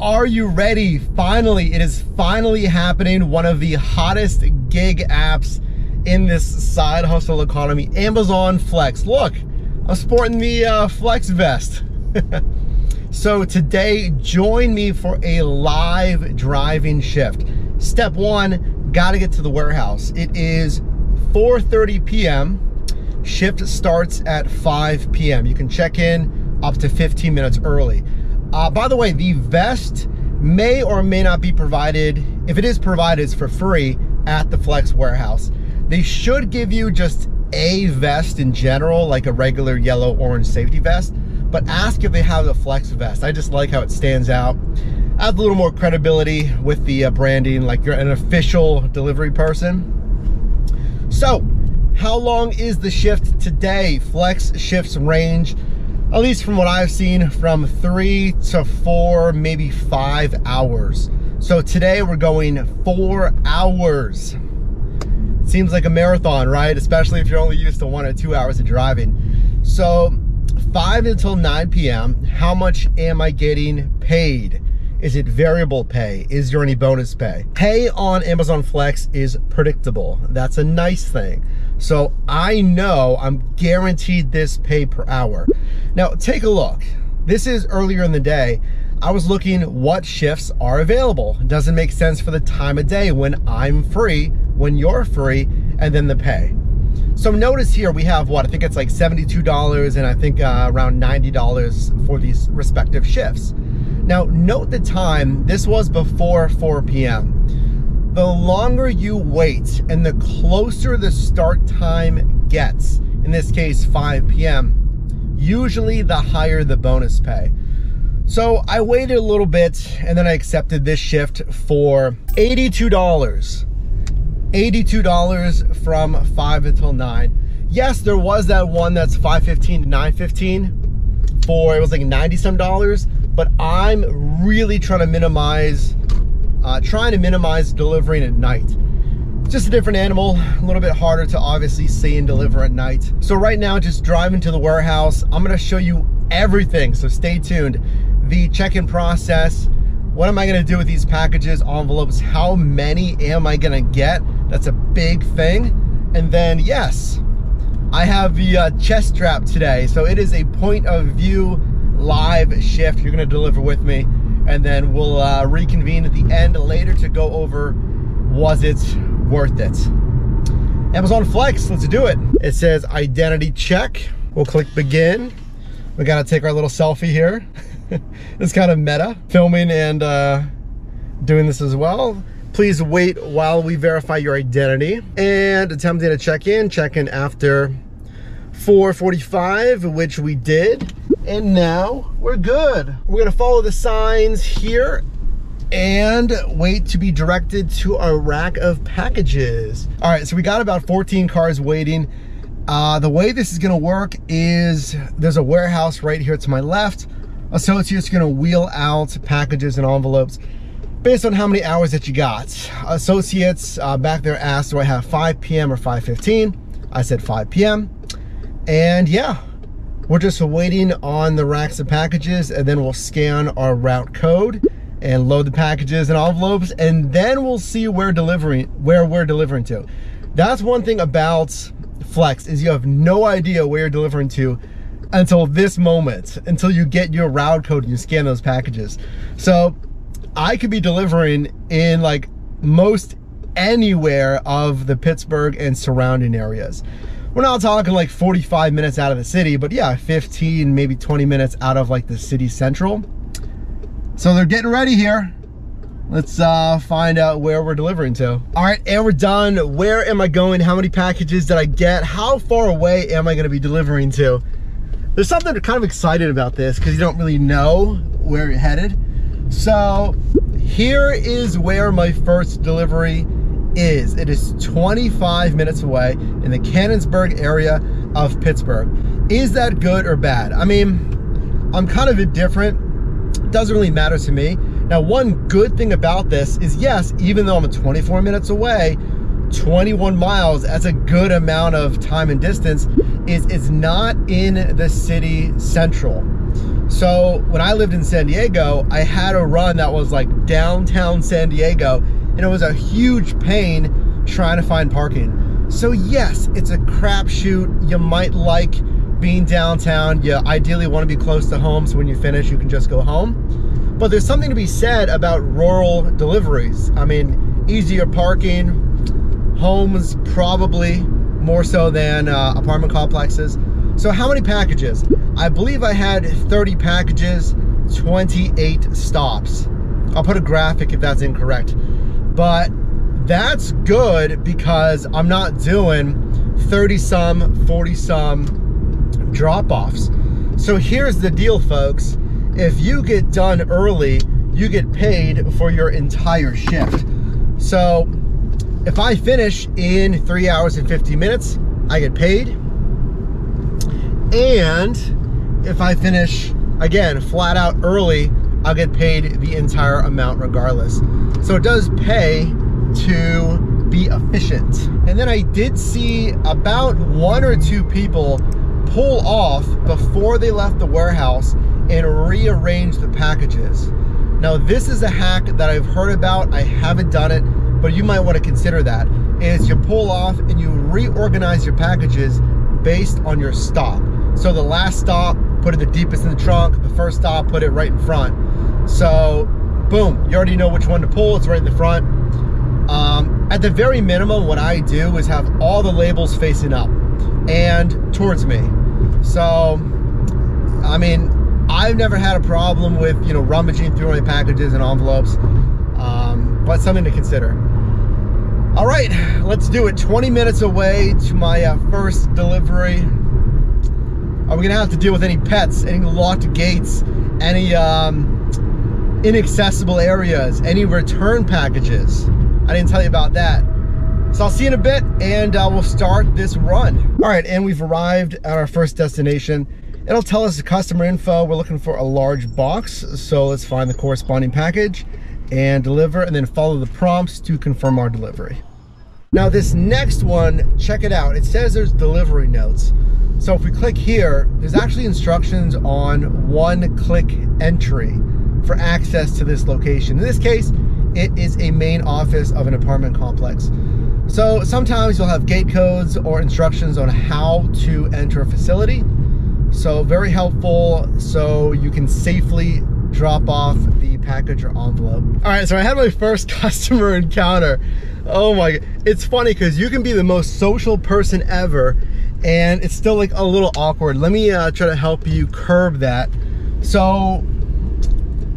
are you ready? Finally, it is finally happening. One of the hottest gig apps in this side hustle economy, Amazon Flex. Look, I'm sporting the Flex vest. So today, join me for a live driving shift. Step one, gotta get to the warehouse. It is 4:30 p.m. Shift starts at 5 p.m. You can check in up to 15 minutes early. By the way, the vest may or may not be provided. If it is provided, it's for free at the Flex warehouse. They should give you just a vest in general, like a regular yellow-orange safety vest, but ask if they have the Flex vest. I just like how it stands out. Adds a little more credibility with the branding, like you're an official delivery person. So, how long is the shift today? Flex shifts range, at least from what I've seen, from 3 to 4, maybe 5 hours. So today we're going 4 hours. Seems like a marathon, right? Especially if you're only used to 1 or 2 hours of driving. So 5 until 9 p.m., how much am I getting paid? Is it variable pay? Is there any bonus pay? Pay on Amazon Flex is predictable. That's a nice thing. So I know I'm guaranteed this pay per hour. Now take a look. This is earlier in the day. I was looking what shifts are available. It doesn't make sense for the time of day when I'm free, when you're free, and then the pay. So notice here we have what? I think it's like $72 and I think around $90 for these respective shifts. Now note the time, this was before 4 p.m. The longer you wait and the closer the start time gets, in this case 5 p.m., usually the higher the bonus pay. So I waited a little bit and then I accepted this shift for $82. $82 from 5 until 9. Yes, there was that one that's 5:15 to 9:15 for, it was like 90 some dollars, but I'm really trying to minimize delivering at night. It's just a different animal, a little bit harder to obviously see and deliver at night. So right now, just driving to the warehouse, I'm gonna show you everything, so stay tuned. The check-in process, what am I gonna do with these packages, envelopes, how many am I gonna get? That's a big thing. And then yes, I have the chest strap today. So it is a point of view live shift. You're gonna deliver with me, and then we'll reconvene at the end later to go over, was it worth it? Amazon Flex, let's do it. It says identity check. We'll click begin. We gotta take our little selfie here. It's kind of meta, filming and doing this as well. Please wait while we verify your identity. And attempting to check in after 4:45, which we did. And now we're good. We're gonna follow the signs here and wait to be directed to our rack of packages. All right, so we got about 14 cars waiting. The way this is gonna work is there's a warehouse right here to my left. Associates gonna wheel out packages and envelopes based on how many hours that you got. Associates back there asked, do I have 5 p.m. or 5:15? I said 5 p.m. And yeah, we're just waiting on the racks of packages, and then we'll scan our route code and load the packages and envelopes, and then we'll see where we're delivering to. That's one thing about Flex, is you have no idea where you're delivering to until this moment, until you get your route code and you scan those packages. So I could be delivering in like most anywhere of the Pittsburgh and surrounding areas. We're not talking like 45 minutes out of the city, but yeah, 15, maybe 20 minutes out of like the city central. So they're getting ready here. Let's find out where we're delivering to. All right, and we're done. Where am I going? How many packages did I get? How far away am I gonna be delivering to? There's something kind of excited about this because you don't really know where you're headed. So here is where my first delivery is. It is 25 minutes away in the Canonsburg area of Pittsburgh. Is that good or bad? I mean, I'm kind of indifferent. It doesn't really matter to me. Now, one good thing about this is, yes, even though I'm 24 minutes away, 21 miles, that's a good amount of time and distance. It's not in the city central. So when I lived in San Diego, I had a run that was like downtown San Diego, and it was a huge pain trying to find parking. So yes, it's a crapshoot. You might like being downtown. You ideally want to be close to home, so when you finish, you can just go home. But there's something to be said about rural deliveries. I mean, easier parking, homes probably more so than apartment complexes. So how many packages? I believe I had 30 packages, 28 stops. I'll put a graphic if that's incorrect. But that's good because I'm not doing 30-some, 40-some drop-offs. So here's the deal, folks. If you get done early, you get paid for your entire shift. So if I finish in 3 hours and 50 minutes, I get paid. And if I finish, again, flat out early, I'll get paid the entire amount regardless. So it does pay to be efficient. And then I did see about 1 or 2 people pull off before they left the warehouse and rearrange the packages. Now this is a hack that I've heard about. I haven't done it, but you might want to consider that. Is you pull off and you reorganize your packages based on your stop. So the last stop, put it the deepest in the trunk. The first stop, put it right in front. So boom, you already know which one to pull. It's right in the front. At the very minimum, what I do is have all the labels facing up and towards me. So, I mean, I've never had a problem with, you know, rummaging through my packages and envelopes, but something to consider. All right, let's do it. 20 minutes away to my first delivery. Are we gonna have to deal with any pets, any locked gates, any inaccessible areas, any return packages? I didn't tell you about that. So I'll see you in a bit, and we'll start this run. All right, and we've arrived at our first destination. It'll tell us the customer info. We're looking for a large box, so let's find the corresponding package and deliver, and then follow the prompts to confirm our delivery. Now this next one, check it out. It says there's delivery notes. So if we click here, there's actually instructions on one-click entry for access to this location. In this case, it is a main office of an apartment complex. So sometimes you'll have gate codes or instructions on how to enter a facility. So very helpful, so you can safely drop off the package or envelope. All right, so I had my first customer encounter. Oh my God, it's funny because you can be the most social person ever and it's still like a little awkward. Let me try to help you curb that. So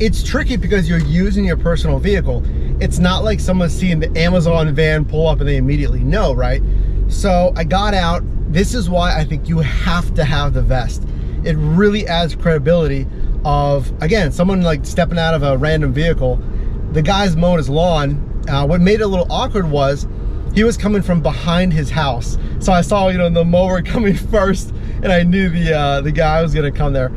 it's tricky because you're using your personal vehicle. It's not like someone's seeing the Amazon van pull up and they immediately know, right? So I got out. This is why I think you have to have the vest. It really adds credibility of, again, someone like stepping out of a random vehicle. The guy's mowing his lawn. What made it a little awkward was he was coming from behind his house. So I saw, you know, the mower coming first, and I knew the guy was gonna come there.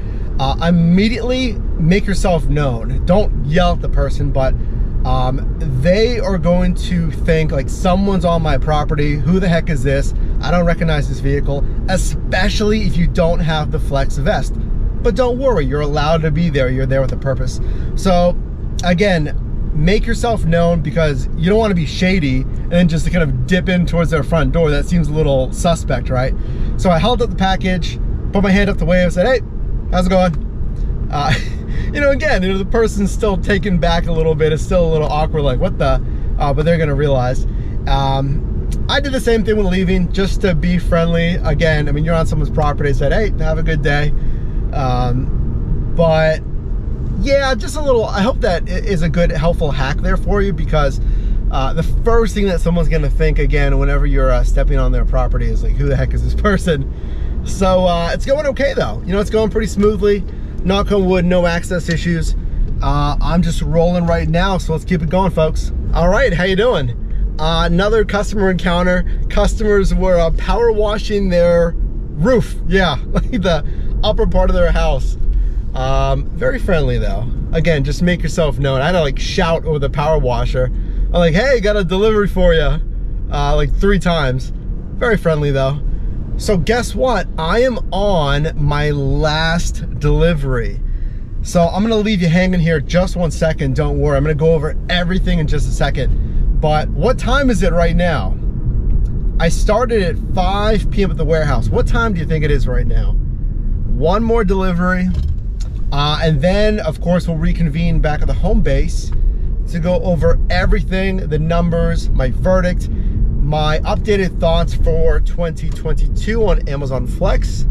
Immediately make yourself known. Don't yell at the person, but they are going to think like someone's on my property. Who the heck is this? I don't recognize this vehicle, especially if you don't have the flex vest. But don't worry, you're allowed to be there. You're there with a purpose. So again, make yourself known because you don't want to be shady and then just to kind of dip in towards their front door. That seems a little suspect, right? So I held up the package, put my hand up the wave, said, "Hey, how's it going?" You know, again, you know, the person's still taken back a little bit. It's still a little awkward, like, what the? But they're gonna realize. I did the same thing when leaving, just to be friendly. Again, I mean, you're on someone's property. I said, "Hey, have a good day." But yeah, just a little, I hope that is a good, helpful hack there for you, because the first thing that someone's gonna think, again, whenever you're stepping on their property is like, who the heck is this person? So it's going okay though. You know, it's going pretty smoothly. Knock on wood, no access issues. I'm just rolling right now, so let's keep it going, folks. All right, how you doing? Another customer encounter. Customers were power washing their roof. Yeah, like the upper part of their house. Very friendly though. Again, just make yourself known. I had to like shout over the power washer. I'm like, "Hey, got a delivery for you." Like 3 times. Very friendly though. So guess what? I am on my last delivery. So I'm gonna leave you hanging here just 1 second, don't worry. I'm gonna go over everything in just a second. But what time is it right now? I started at 5 p.m. at the warehouse. What time do you think it is right now? One more delivery. And then, of course, we'll reconvene back at the home base to go over everything, the numbers, my verdict, my updated thoughts for 2022 on Amazon Flex.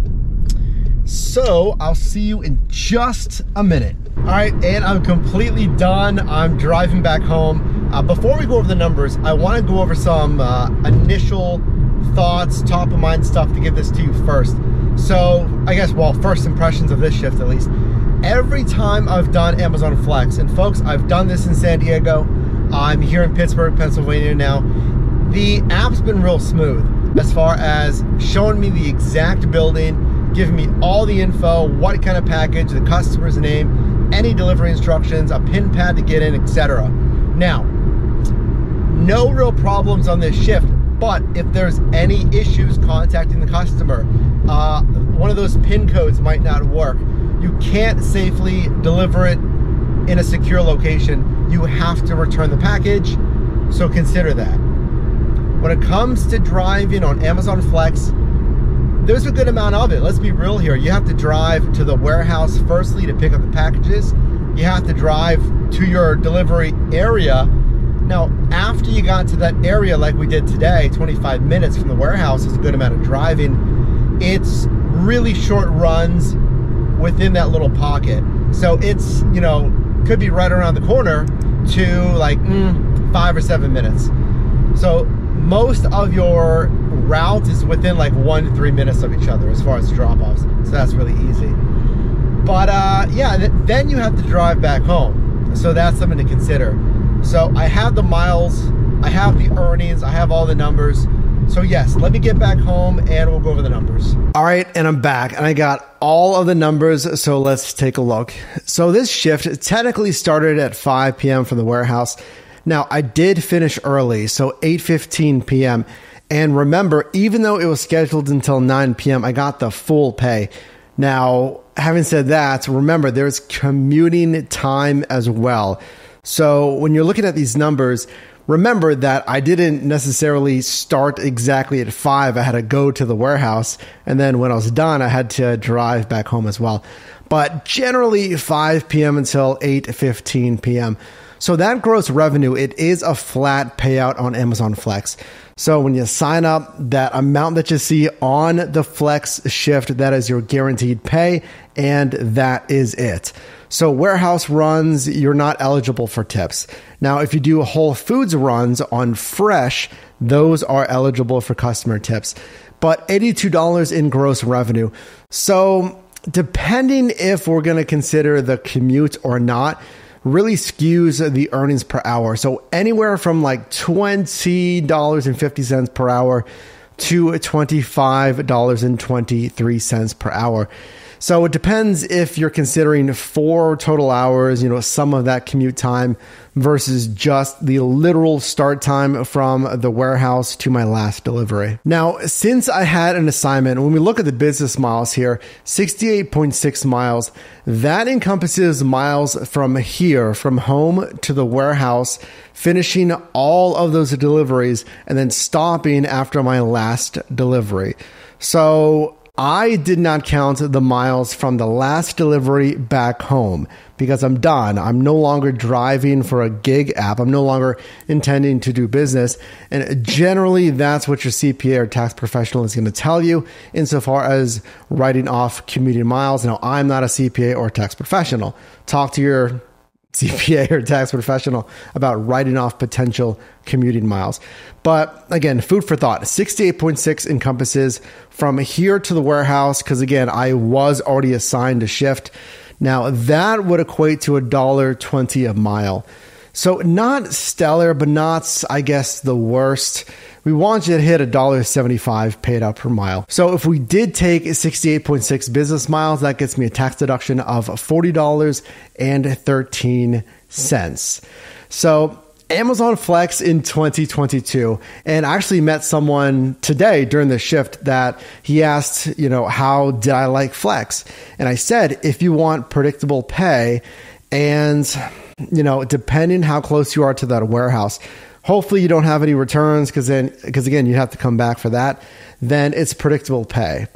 So I'll see you in just a minute. All right, and I'm completely done. I'm driving back home. Before we go over the numbers, I want to go over some initial thoughts, top of mind stuff to give this to you first. So I guess, well, first impressions of this shift at least. Every time I've done Amazon Flex, and folks, I've done this in San Diego, I'm here in Pittsburgh, Pennsylvania now, the app's been real smooth as far as showing me the exact building, giving me all the info, what kind of package, the customer's name, any delivery instructions, a pin pad to get in, etc. Now, no real problems on this shift, but if there's any issues contacting the customer, one of those pin codes might not work. You can't safely deliver it in a secure location. You have to return the package, so consider that. When it comes to driving on Amazon Flex, there's a good amount of it. Let's be real here. You have to drive to the warehouse firstly to pick up the packages. You have to drive to your delivery area. Now, after you got to that area like we did today, 25 minutes from the warehouse is a good amount of driving. It's really short runs within that little pocket. So it's, you know, could be right around the corner to like 5 or 7 minutes. So most of your route is within like 1 to 3 minutes of each other as far as drop-offs. So that's really easy. But yeah, then you have to drive back home. So that's something to consider. So I have the miles, I have the earnings, I have all the numbers. So yes, let me get back home and we'll go over the numbers. All right, and I'm back and I got all of the numbers, so let's take a look. So this shift technically started at 5 p.m. from the warehouse. Now, I did finish early, so 8:15 p.m. And remember, even though it was scheduled until 9 p.m., I got the full pay. Now, having said that, remember, there's commuting time as well. So when you're looking at these numbers, remember that I didn't necessarily start exactly at 5. I had to go to the warehouse. And then when I was done, I had to drive back home as well. But generally 5 p.m. until 8:15 p.m. So that gross revenue, it is a flat payout on Amazon Flex. So when you sign up, that amount that you see on the Flex shift, that is your guaranteed pay, and that is it. So warehouse runs, you're not eligible for tips. Now, if you do Whole Foods runs on Fresh, those are eligible for customer tips. But $82 in gross revenue. So depending if we're going to consider the commute or not, really skews the earnings per hour. So anywhere from like $20.50 per hour to $25.23 per hour. So it depends if you're considering 4 total hours, some of that commute time versus just the literal start time from the warehouse to my last delivery. Now, since I had an assignment, when we look at the business miles here, 68.6 miles, that encompasses miles from here, from home to the warehouse, finishing all of those deliveries and then stopping after my last delivery. So I did not count the miles from the last delivery back home because I'm done. I'm no longer driving for a gig app. I'm no longer intending to do business. And generally, that's what your CPA or tax professional is going to tell you insofar as writing off commuting miles. Now, I'm not a CPA or tax professional. Talk to your CPA or tax professional about writing off potential commuting miles. But again, food for thought. 68.6 encompasses from here to the warehouse because again, I was already assigned a shift. Now that would equate to $1.20 a mile. So not stellar, but not, I guess, the worst. We want you to hit $1.75 paid out per mile. So if we did take 68.6 business miles, that gets me a tax deduction of $40.13. So Amazon Flex in 2022. And I actually met someone today during the shift that he asked, how did I like Flex? And I said, if you want predictable pay and, depending how close you are to that warehouse, hopefully you don't have any returns because again, you have to come back for that, then it's predictable pay.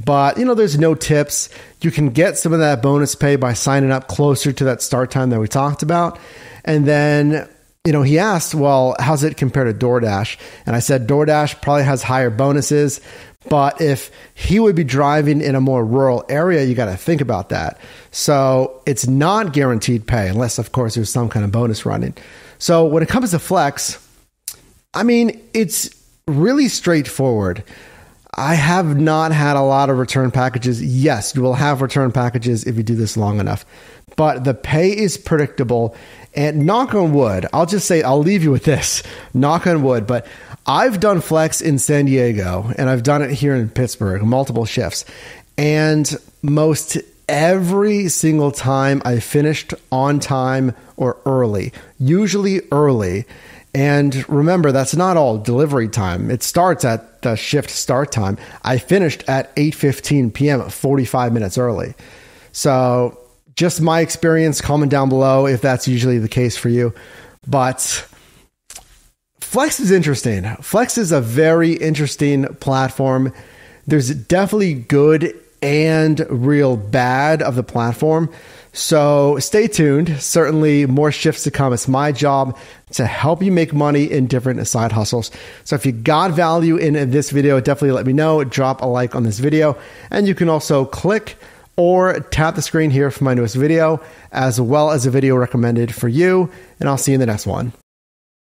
But, there's no tips. You can get some of that bonus pay by signing up closer to that start time that we talked about. And then, he asked, well, how's it compared to DoorDash? And I said, DoorDash probably has higher bonuses, but if he would be driving in a more rural area, you got to think about that. So it's not guaranteed pay unless, of course, there's some kind of bonus running. So when it comes to Flex, it's really straightforward. I have not had a lot of return packages. Yes, you will have return packages if you do this long enough, but the pay is predictable. And knock on wood, I'll leave you with this, knock on wood, but I've done Flex in San Diego and I've done it here in Pittsburgh, multiple shifts. And most every single time I finished on time or early, usually early. And remember, that's not all delivery time. It starts at the shift start time. I finished at 8:15 p.m., 45 minutes early. So just my experience, comment down below if that's usually the case for you. But Flex is interesting. Flex is a very interesting platform. There's definitely good and real bad of the platform. So stay tuned. Certainly more shifts to come. It's my job to help you make money in different side hustles. So if you got value in this video, definitely let me know. Drop a like on this video. And you can also click or tap the screen here for my newest video, as well as a video recommended for you. And I'll see you in the next one.